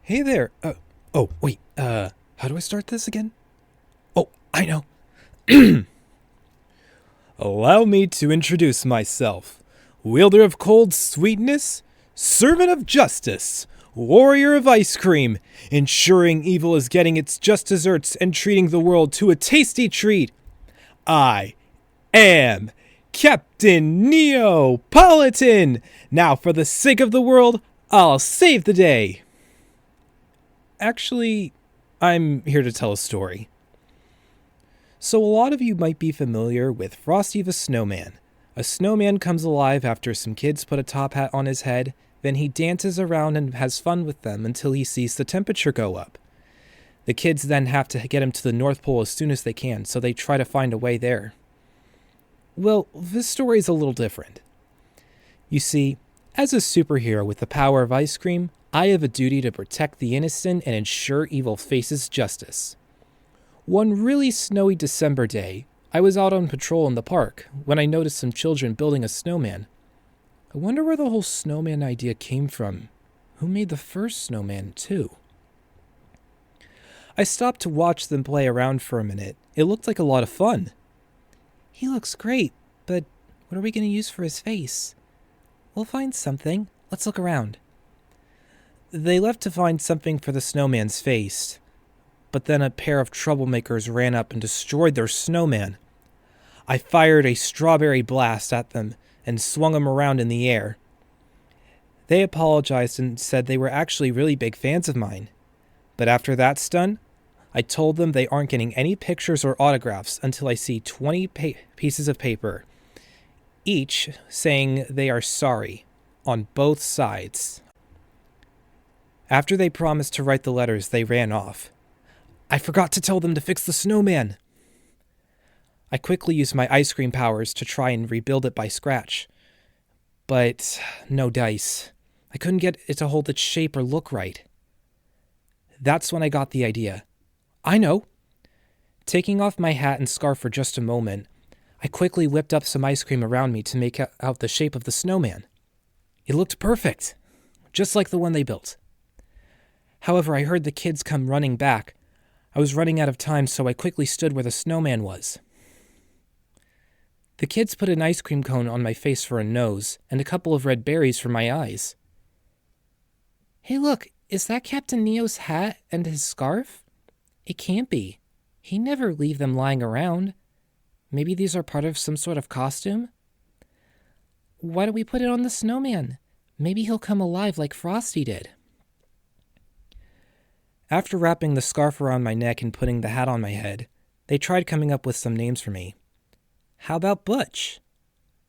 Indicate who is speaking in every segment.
Speaker 1: Hey there. Oh, wait. How do I start this again? Oh, I know. Allow me to introduce myself. Wielder of cold sweetness, servant of justice, warrior of ice cream, ensuring evil is getting its just desserts and treating the world to a tasty treat. I am Captain Neopolitan. Now, for the sake of the world, I'll save the day. Actually, I'm here to tell a story. So a lot of you might be familiar with Frosty the Snowman. A snowman comes alive after some kids put a top hat on his head, then he dances around and has fun with them until he sees the temperature go up. The kids then have to get him to the North Pole as soon as they can, so they try to find a way there. Well, this story is a little different. You see, as a superhero with the power of ice cream, I have a duty to protect the innocent and ensure evil faces justice. One really snowy December day, I was out on patrol in the park when I noticed some children building a snowman. I wonder where the whole snowman idea came from. Who made the first snowman, too? I stopped to watch them play around for a minute. It looked like a lot of fun. He looks great, but what are we going to use for his face? We'll find something. Let's look around. They left to find something for the snowman's face. But then a pair of troublemakers ran up and destroyed their snowman. I fired a strawberry blast at them and swung them around in the air. They apologized and said they were actually really big fans of mine. But after that's done, I told them they aren't getting any pictures or autographs until I see 20 pieces of paper, each saying they are sorry, on both sides. After they promised to write the letters, they ran off. I forgot to tell them to fix the snowman. I quickly used my ice cream powers to try and rebuild it by scratch. But no dice. I couldn't get it to hold its shape or look right. That's when I got the idea. I know. Taking off my hat and scarf for just a moment, I quickly whipped up some ice cream around me to make out the shape of the snowman. It looked perfect, just like the one they built. However, I heard the kids come running back. I was running out of time, so I quickly stood where the snowman was. The kids put an ice cream cone on my face for a nose, and a couple of red berries for my eyes. Hey look, is that Captain Neo's hat and his scarf? It can't be. He'd never leave them lying around. Maybe these are part of some sort of costume? Why don't we put it on the snowman? Maybe he'll come alive like Frosty did. After wrapping the scarf around my neck and putting the hat on my head, they tried coming up with some names for me. How about Butch?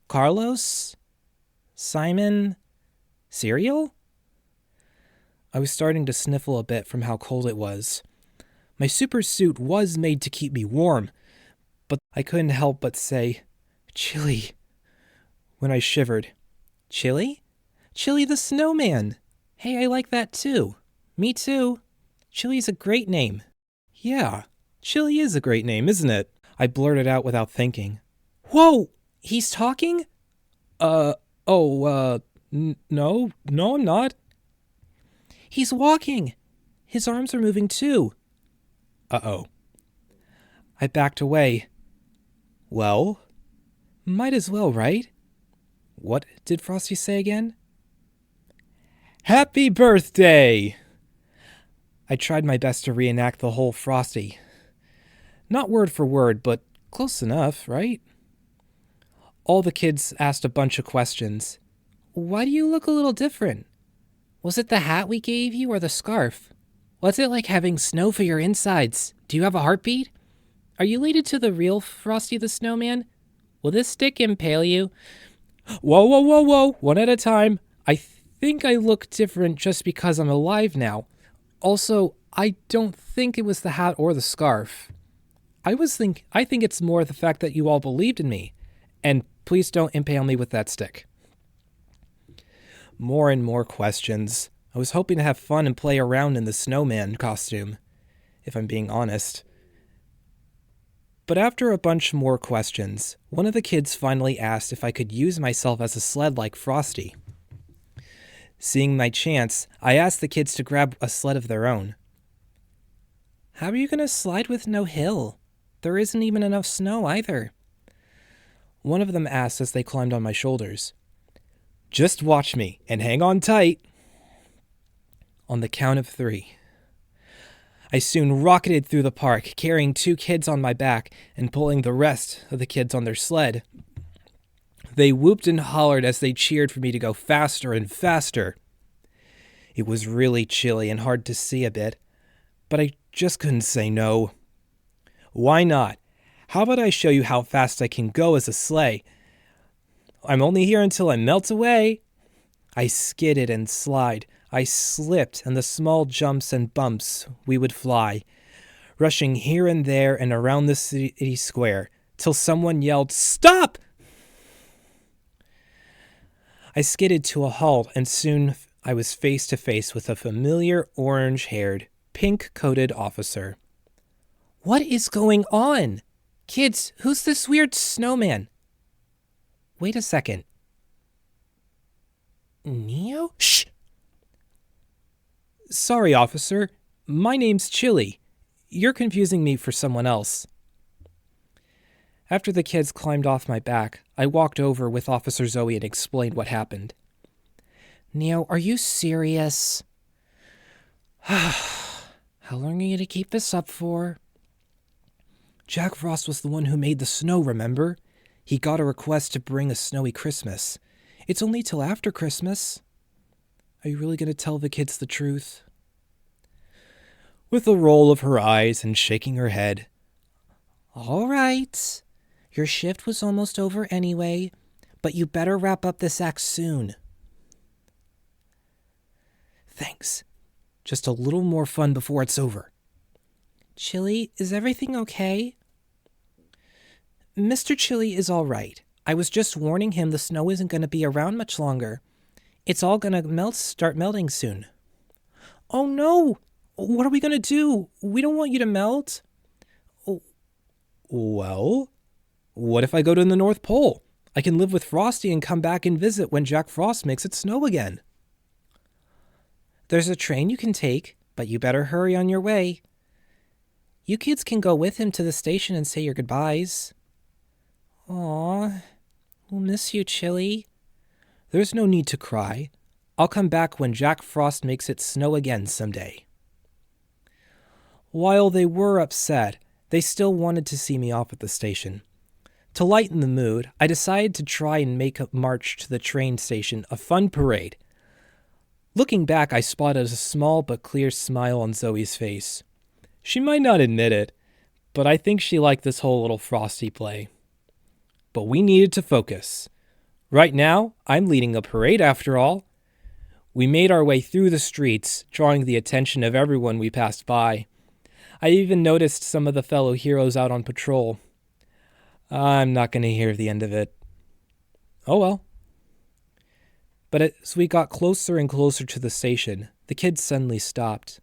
Speaker 1: Carlos? Simon? Cereal? I was starting to sniffle a bit from how cold it was. My super suit was made to keep me warm, but I couldn't help but say, Chili, when I shivered. Chili? Chili the Snowman! Hey, I like that too. Me too. Chili's a great name. Yeah, Chili is a great name, isn't it? I blurted out without thinking. Whoa! He's talking? No, I'm not. He's walking. His arms are moving too. Uh-oh. I backed away. Well? Might as well, right? What did Frosty say again? Happy birthday! I tried my best to reenact the whole Frosty. Not word for word, but close enough, right? All the kids asked a bunch of questions. Why do you look a little different? Was it the hat we gave you or the scarf? What's it like having snow for your insides? Do you have a heartbeat? Are you related to the real Frosty the Snowman? Will this stick impale you? Whoa, one at a time. I think I look different just because I'm alive now. Also, I don't think it was the hat or the scarf. I think it's more the fact that you all believed in me. And please don't impale me with that stick. More and more questions. I was hoping to have fun and play around in the snowman costume, if I'm being honest. But after a bunch more questions, one of the kids finally asked if I could use myself as a sled like Frosty. Seeing my chance, I asked the kids to grab a sled of their own. How are you going to slide with no hill? There isn't even enough snow either. One of them asked as they climbed on my shoulders. Just watch me and hang on tight. On the count of 3. I soon rocketed through the park, carrying 2 kids on my back and pulling the rest of the kids on their sled. They whooped and hollered as they cheered for me to go faster and faster. It was really chilly and hard to see a bit, but I just couldn't say no. Why not? How about I show you how fast I can go as a sleigh? I'm only here until I melt away. I skidded and slid. I slipped, and the small jumps and bumps we would fly, rushing here and there and around the city square, till someone yelled, "Stop!" I skidded to a halt, and soon I was face to face with a familiar orange-haired, pink-coated officer. What is going on? Kids, who's this weird snowman? Wait a second. Neo? Shh! Sorry, officer. My name's Chili. You're confusing me for someone else. After the kids climbed off my back, I walked over with Officer Zoe and explained what happened. Neo, are you serious? How long are you going to keep this up for? Jack Frost was the one who made the snow, remember? He got a request to bring a snowy Christmas. It's only till after Christmas. Are you really going to tell the kids the truth? With a roll of her eyes and shaking her head. All right. Your shift was almost over anyway, but you better wrap up this act soon. Thanks. Just a little more fun before it's over. Chili, is everything okay? Mr. Chili is all right. I was just warning him the snow isn't going to be around much longer. It's all going to start melting soon. Oh no! What are we going to do? We don't want you to melt. Oh. Well, what if I go to the North Pole? I can live with Frosty and come back and visit when Jack Frost makes it snow again. There's a train you can take, but you better hurry on your way. You kids can go with him to the station and say your goodbyes. Aw, we'll miss you, Chili. There's no need to cry. I'll come back when Jack Frost makes it snow again someday. While they were upset, they still wanted to see me off at the station. To lighten the mood, I decided to try and make a march to the train station a fun parade. Looking back, I spotted a small but clear smile on Zoe's face. She might not admit it, but I think she liked this whole little Frosty play. But we needed to focus. Right now, I'm leading a parade after all. We made our way through the streets, drawing the attention of everyone we passed by. I even noticed some of the fellow heroes out on patrol. I'm not going to hear the end of it. Oh well. But as we got closer and closer to the station, the kids suddenly stopped.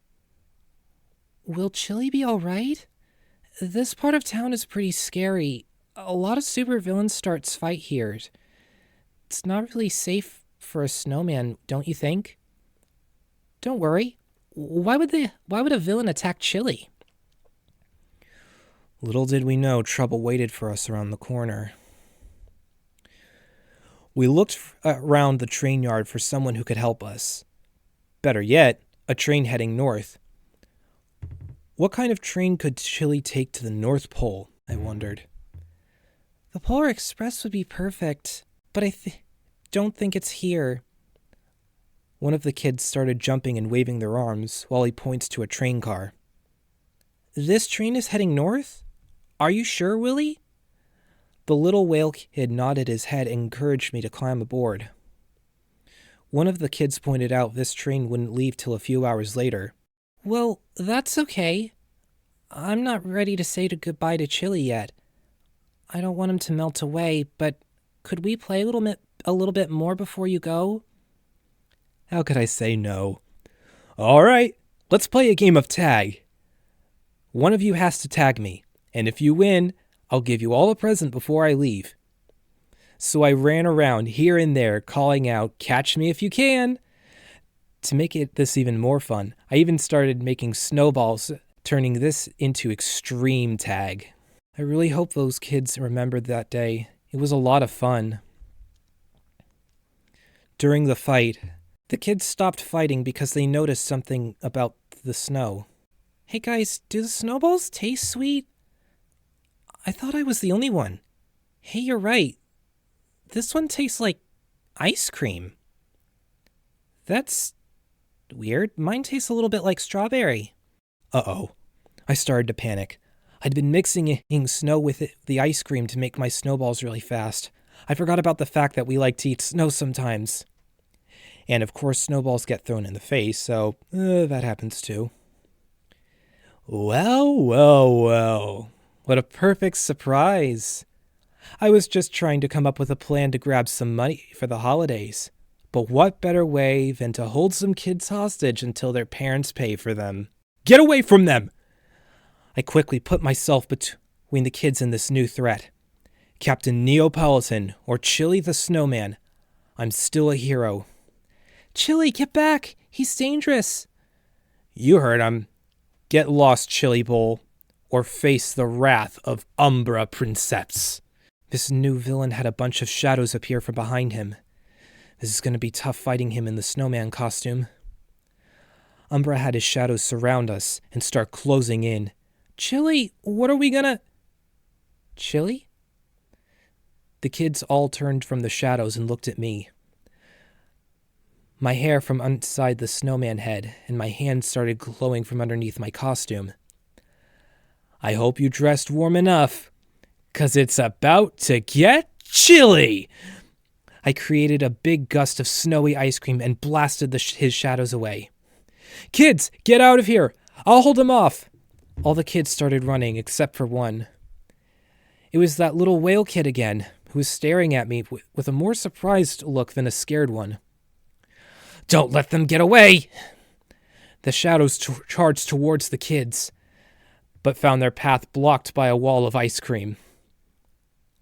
Speaker 1: Will Chili be all right? This part of town is pretty scary. A lot of supervillains start fight here. It's not really safe for a snowman, don't you think? Don't worry. Why would a villain attack Chili? Little did we know trouble waited for us around the corner. We looked around the train yard for someone who could help us. Better yet, a train heading north. What kind of train could Chili take to the North Pole, I wondered. The Polar Express would be perfect, but I don't think it's here. One of the kids started jumping and waving their arms while he points to a train car. This train is heading north? Are you sure, Willie? The little whale kid nodded his head and encouraged me to climb aboard. One of the kids pointed out this train wouldn't leave till a few hours later. Well, that's okay. I'm not ready to say goodbye to Chili yet. I don't want him to melt away, but could we play a little bit more before you go? How could I say no? All right, let's play a game of tag. One of you has to tag me, and if you win, I'll give you all a present before I leave. So I ran around here and there calling out, "Catch me if you can!" To make this even more fun, I even started making snowballs, turning this into extreme tag. I really hope those kids remembered that day. It was a lot of fun. During the fight, the kids stopped fighting because they noticed something about the snow. Hey guys, do the snowballs taste sweet? I thought I was the only one. Hey, you're right. This one tastes like ice cream. That's weird. Mine tastes a little bit like strawberry. Uh-oh. I started to panic. I'd been mixing snow with the ice cream to make my snowballs really fast. I forgot about the fact that we like to eat snow sometimes. And of course, snowballs get thrown in the face, so that happens too. Well. What a perfect surprise. I was just trying to come up with a plan to grab some money for the holidays. But what better way than to hold some kids hostage until their parents pay for them? Get away from them! I quickly put myself between the kids and this new threat. Captain Neopolitan, or Chili the Snowman. I'm still a hero. Chili, get back! He's dangerous! You heard him. Get lost, Chili Bowl, or face the wrath of Umbra Princeps. This new villain had a bunch of shadows appear from behind him. This is going to be tough fighting him in the snowman costume. Umbra had his shadows surround us and start closing in. Chili, what are we gonna... Chili? The kids all turned from the shadows and looked at me. My hair from inside the snowman head and my hands started glowing from underneath my costume. I hope you dressed warm enough, 'cause it's about to get chilly! I created a big gust of snowy ice cream and blasted his shadows away. Kids, get out of here! I'll hold them off! All the kids started running, except for one. It was that little whale kid again, who was staring at me with a more surprised look than a scared one. Don't let them get away! The shadows charged towards the kids, but found their path blocked by a wall of ice cream.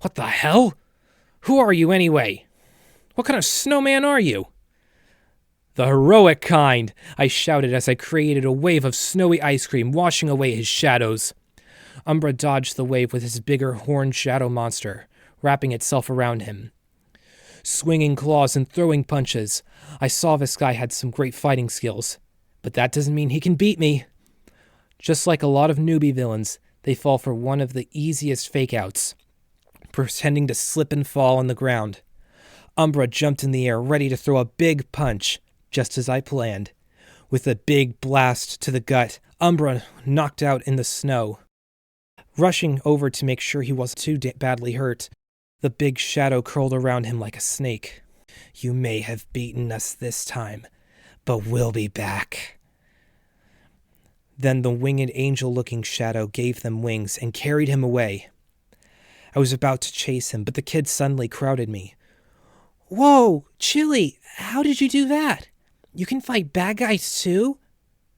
Speaker 1: What the hell? Who are you anyway? What kind of snowman are you? The heroic kind, I shouted as I created a wave of snowy ice cream, washing away his shadows. Umbra dodged the wave with his bigger horned shadow monster, wrapping itself around him. Swinging claws and throwing punches, I saw this guy had some great fighting skills, but that doesn't mean he can beat me. Just like a lot of newbie villains, they fall for one of the easiest fake-outs, pretending to slip and fall on the ground. Umbra jumped in the air, ready to throw a big punch, just as I planned. With a big blast to the gut, Umbra knocked out in the snow. Rushing over to make sure he wasn't too badly hurt, the big shadow curled around him like a snake. You may have beaten us this time, but we'll be back. Then the winged angel-looking shadow gave them wings and carried him away. I was about to chase him, but the kids suddenly crowded me. Whoa, Chili, how did you do that? You can fight bad guys too?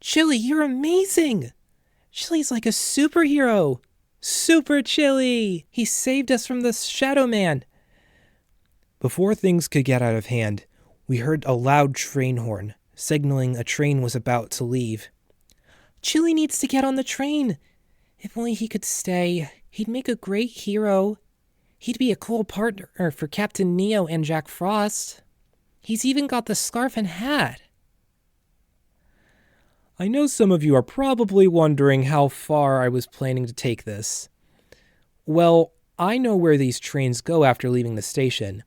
Speaker 1: Chili, you're amazing! Chili's like a superhero! Super Chili! He saved us from the Shadow Man! Before things could get out of hand, we heard a loud train horn, signaling a train was about to leave. Chili needs to get on the train. If only he could stay. He'd make a great hero. He'd be a cool partner for Captain Neo and Jack Frost. He's even got the scarf and hat. I know some of you are probably wondering how far I was planning to take this. Well, I know where these trains go after leaving the station.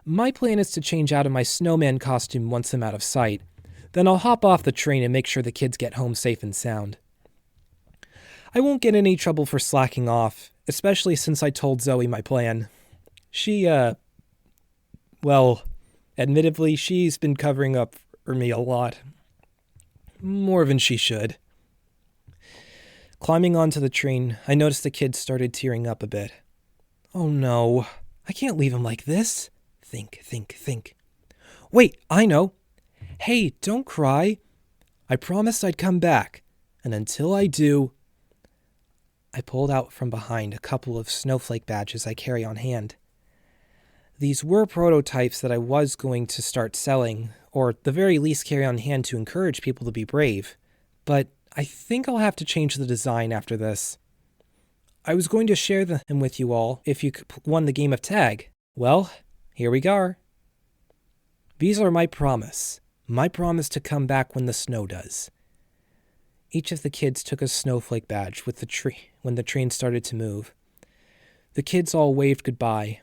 Speaker 1: My plan is to change out of my snowman costume once I'm out of sight. Then I'll hop off the train and make sure the kids get home safe and sound. I won't get in any trouble for slacking off, especially since I told Zoe my plan. She, admittedly, she's been covering up for me a lot. More than she should. Climbing onto the train, I noticed the kids started tearing up a bit. Oh no, I can't leave him like this. Think. Wait, I know. Hey, don't cry. I promised I'd come back, and until I do... I pulled out from behind a couple of snowflake badges I carry on hand. These were prototypes that I was going to start selling or at the very least carry on hand to encourage people to be brave. But I think I'll have to change the design after this. I was going to share them with you all if you won the game of tag. Well, here we go. These are my promise to come back when the snow does. Each of the kids took a snowflake badge with the tree when the train started to move. The kids all waved goodbye.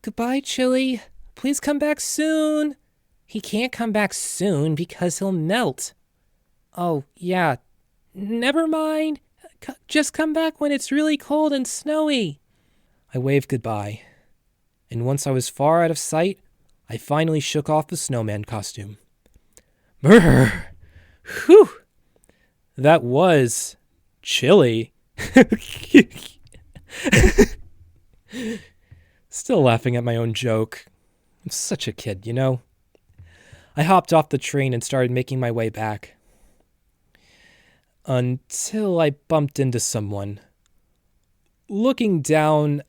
Speaker 1: Goodbye, Chili. Please come back soon. He can't come back soon because he'll melt. Oh, yeah. Never mind. Just come back when it's really cold and snowy. I waved goodbye. And once I was far out of sight, I finally shook off the snowman costume. Brrr! Whew! That was chilly. Still laughing at my own joke. I'm such a kid, you know? I hopped off the train and started making my way back. Until I bumped into someone. Looking down,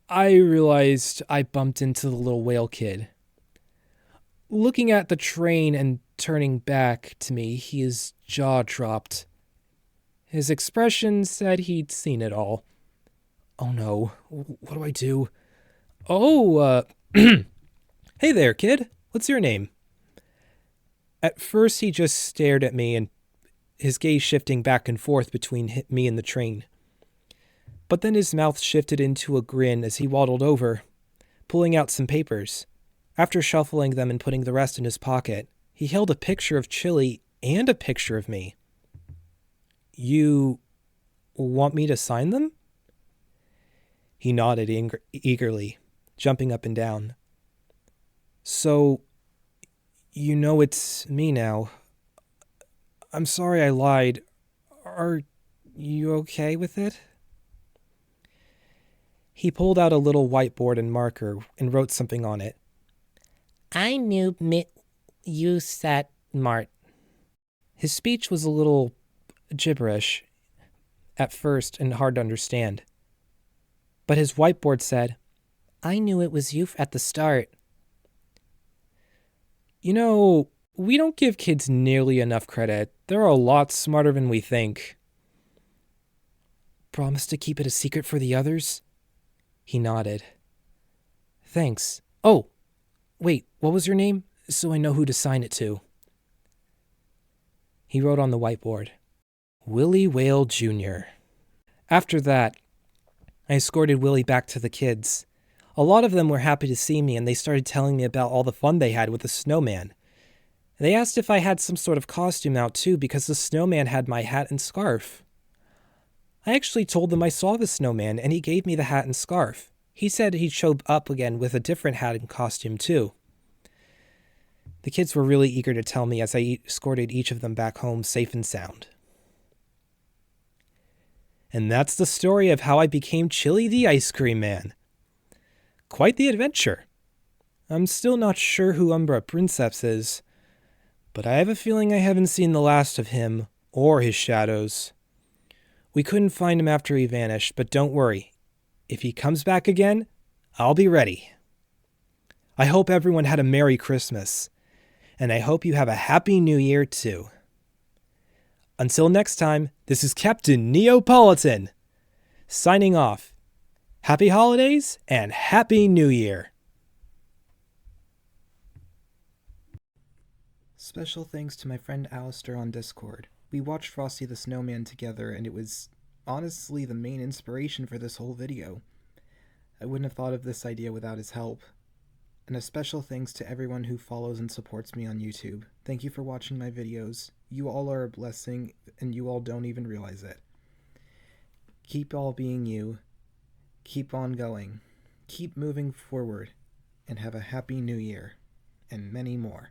Speaker 1: I realized I bumped into the little whale kid. Looking at the train and turning back to me, his jaw dropped. His expression said he'd seen it all. Oh no, what do I do? Oh, hey there, kid. What's your name? At first, he just stared at me, and his gaze shifting back and forth between me and the train. But then his mouth shifted into a grin as he waddled over, pulling out some papers. After shuffling them and putting the rest in his pocket, he held a picture of Chili and a picture of me. You want me to sign them? He nodded eagerly, jumping up and down. So, you know it's me now. I'm sorry I lied. Are you okay with it? He pulled out a little whiteboard and marker and wrote something on it. I knew you said Mart. His speech was a little gibberish at first and hard to understand. But his whiteboard said, I knew it was you at the start. You know, we don't give kids nearly enough credit. They're a lot smarter than we think. Promise to keep it a secret for the others? He nodded. Thanks. Oh, wait, what was your name? So I know who to sign it to. He wrote on the whiteboard, Willie Whale Jr. After that, I escorted Willie back to the kids. A lot of them were happy to see me, and they started telling me about all the fun they had with the snowman. They asked if I had some sort of costume out too, because the snowman had my hat and scarf. I actually told them I saw the snowman, and he gave me the hat and scarf. He said he'd show up again with a different hat and costume too. The kids were really eager to tell me as I escorted each of them back home safe and sound. And that's the story of how I became Chili the Ice Cream Man. Quite the adventure. I'm still not sure who Umbra Princeps is, but I have a feeling I haven't seen the last of him or his shadows. We couldn't find him after he vanished, but don't worry. If he comes back again, I'll be ready. I hope everyone had a Merry Christmas, and I hope you have a Happy New Year too. Until next time, this is Captain Neopolitan, signing off. Happy holidays and Happy New Year! Special thanks to my friend Alistair on Discord. We watched Frosty the Snowman together, and it was honestly the main inspiration for this whole video. I wouldn't have thought of this idea without his help. And a special thanks to everyone who follows and supports me on YouTube. Thank you for watching my videos. You all are a blessing, and you all don't even realize it. Keep all being you. Keep on going. Keep moving forward. And have a Happy New Year. And many more.